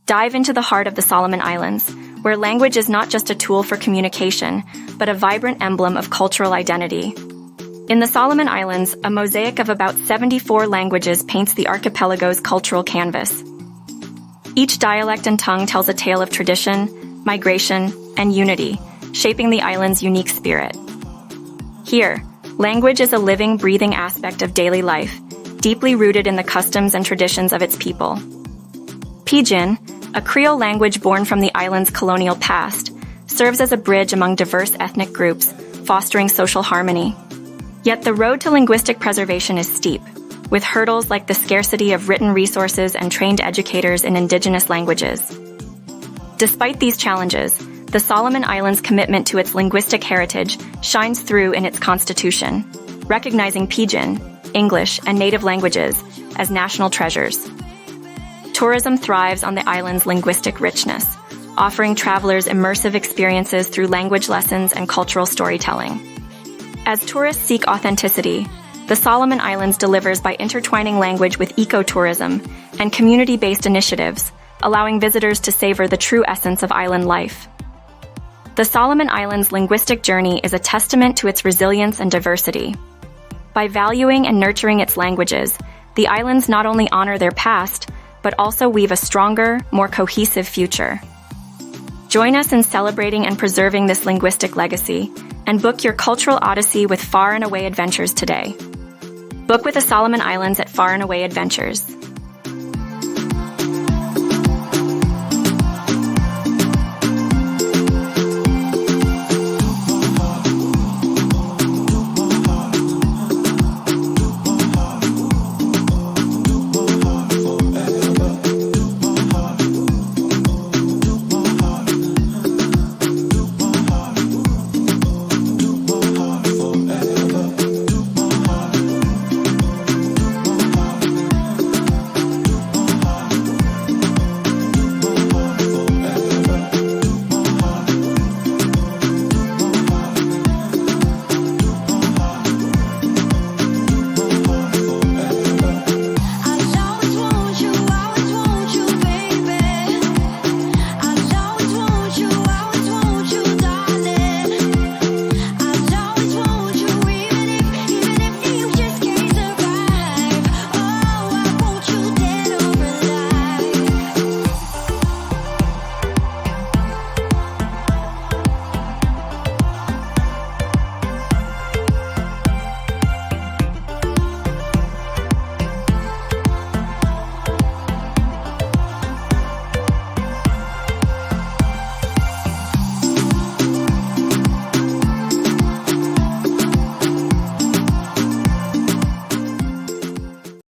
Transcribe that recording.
Dive into the heart of the Solomon Islands, where language is not just a tool for communication, but a vibrant emblem of cultural identity. In the Solomon Islands, a mosaic of about 74 languages paints the archipelago's cultural canvas. Each dialect and tongue tells a tale of tradition, migration, and unity, shaping the island's unique spirit. Here, language is a living, breathing aspect of daily life, deeply rooted in the customs and traditions of its people. Pijin, a creole language born from the island's colonial past, serves as a bridge among diverse ethnic groups, fostering social harmony. Yet the road to linguistic preservation is steep, with hurdles like the scarcity of written resources and trained educators in indigenous languages. Despite these challenges, the Solomon Islands' commitment to its linguistic heritage shines through in its constitution, recognizing Pijin, English, and native languages as national treasures. Tourism thrives on the island's linguistic richness, offering travelers immersive experiences through language lessons and cultural storytelling. As tourists seek authenticity, the Solomon Islands delivers by intertwining language with ecotourism and community-based initiatives, allowing visitors to savor the true essence of island life. The Solomon Islands' linguistic journey is a testament to its resilience and diversity. By valuing and nurturing its languages, the islands not only honor their past, but also weave a stronger, more cohesive future. Join us in celebrating and preserving this linguistic legacy, and book your cultural odyssey with Far and Away Adventures today. Book with the Solomon Islands at Far and Away Adventures.